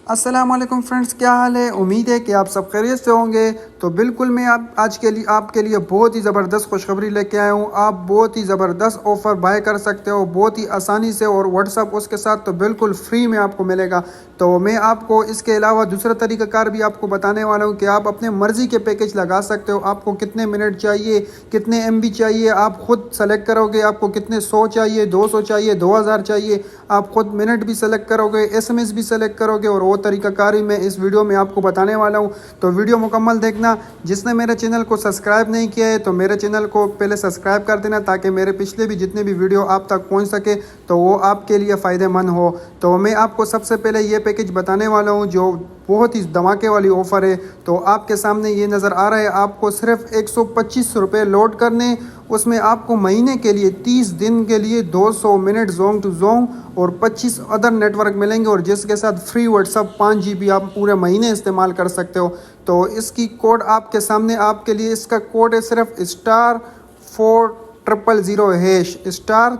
السلام علیکم فرینڈز، کیا حال ہے؟ امید ہے کہ آپ سب خیریت سے ہوں گے۔ تو بالکل میں آج کے لیے آپ کے لیے بہت ہی زبردست خوشخبری لے کے آیا ہوں۔ آپ بہت ہی زبردست آفر بائی کر سکتے ہو بہت ہی آسانی سے، اور واٹس ایپ اس کے ساتھ تو بالکل فری میں آپ کو ملے گا۔ تو میں آپ کو اس کے علاوہ دوسرا طریقہ کار بھی آپ کو بتانے والا ہوں کہ آپ اپنے مرضی کے پیکج لگا سکتے ہو۔ آپ کو کتنے منٹ چاہیے، کتنے ایم بی چاہیے، آپ خود سلیکٹ کرو گے۔ آپ کو کتنے 100 چاہیے، 200 چاہیے، 2000 چاہیے، آپ خود منٹ بھی سلیکٹ کرو گے، ایس ایم ایس بھی سلیکٹ کرو گے، اور وہ طریقہ کاری میں اس ویڈیو میں آپ کو بتانے والا ہوں۔ تو ویڈیو مکمل دیکھنا۔ جس نے میرے چینل کو سبسکرائب نہیں کیا ہے تو میرے چینل کو پہلے سبسکرائب کر دینا، تاکہ میرے پچھلے بھی جتنے بھی ویڈیو آپ تک پہنچ سکے تو وہ آپ کے لیے فائدہ مند ہو۔ تو میں آپ کو سب سے پہلے یہ پیکج بتانے والا ہوں جو بہت ہی دھماکے والی آفر ہے۔ تو آپ کے سامنے یہ نظر آ رہا ہے، آپ کو صرف 125 روپے لوڈ کرنے، اس میں آپ کو مہینے کے لیے 30 دن کے لیے 200 منٹ زوم ٹو زوم اور 25 ادر نیٹ ورک ملیں گے، اور جس کے ساتھ فری واٹس ایپ 5 GB آپ پورے مہینے استعمال کر سکتے ہو۔ تو اس کی کوڈ آپ کے سامنے، آپ کے لیے اس کا کوڈ ہے صرف *4000#،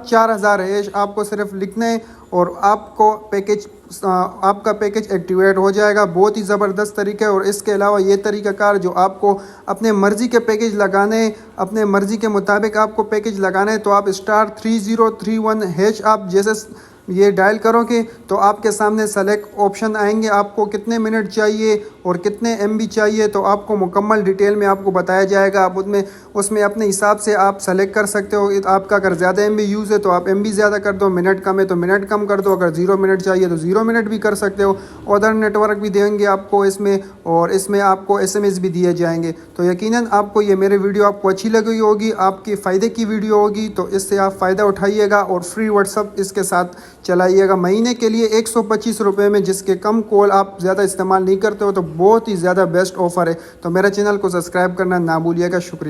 *4000#۔ آپ کو صرف لکھنا ہے اور آپ کا پیکج ایکٹیویٹ ہو جائے گا۔ بہت ہی زبردست طریقہ ہے۔ اور اس کے علاوہ یہ طریقہ کار جو آپ کو اپنے مرضی کے پیکج لگانے، اپنے مرضی کے مطابق آپ کو پیکج لگانا ہے، تو آپ *3031# آپ جیسے یہ ڈائل کرو گے تو آپ کے سامنے سلیکٹ آپشن آئیں گے، آپ کو کتنے منٹ چاہیے اور کتنے ایم بی چاہیے، تو آپ کو مکمل ڈیٹیل میں آپ کو بتایا جائے گا۔ آپ اس میں اپنے حساب سے آپ سلیکٹ کر سکتے ہو۔ آپ کا اگر زیادہ ایم بی یوز ہے تو آپ ایم بی زیادہ کر دو، منٹ کم ہے تو منٹ کم کر دو، اگر 0 منٹ چاہیے تو 0 منٹ بھی کر سکتے ہو۔ ادر نیٹ ورک بھی دیں گے آپ کو اس میں، اور اس میں آپ کو ایس ایم ایس بھی دیے جائیں گے۔ تو یقیناً آپ کو یہ میرے ویڈیو آپ کو اچھی لگی ہوگی، آپ کے فائدے کی ویڈیو ہوگی، تو اس سے آپ فائدہ اٹھائیے گا اور فری واٹس ایپ اس کے ساتھ چلائیے گا مہینے کے لیے 125 روپے میں، جس کے کم کال آپ زیادہ استعمال نہیں کرتے ہو۔ تو بہت ہی زیادہ بیسٹ آفر ہے۔ تو میرے چینل کو سبسکرائب کرنا نہ بھولیے گا۔ شکریہ۔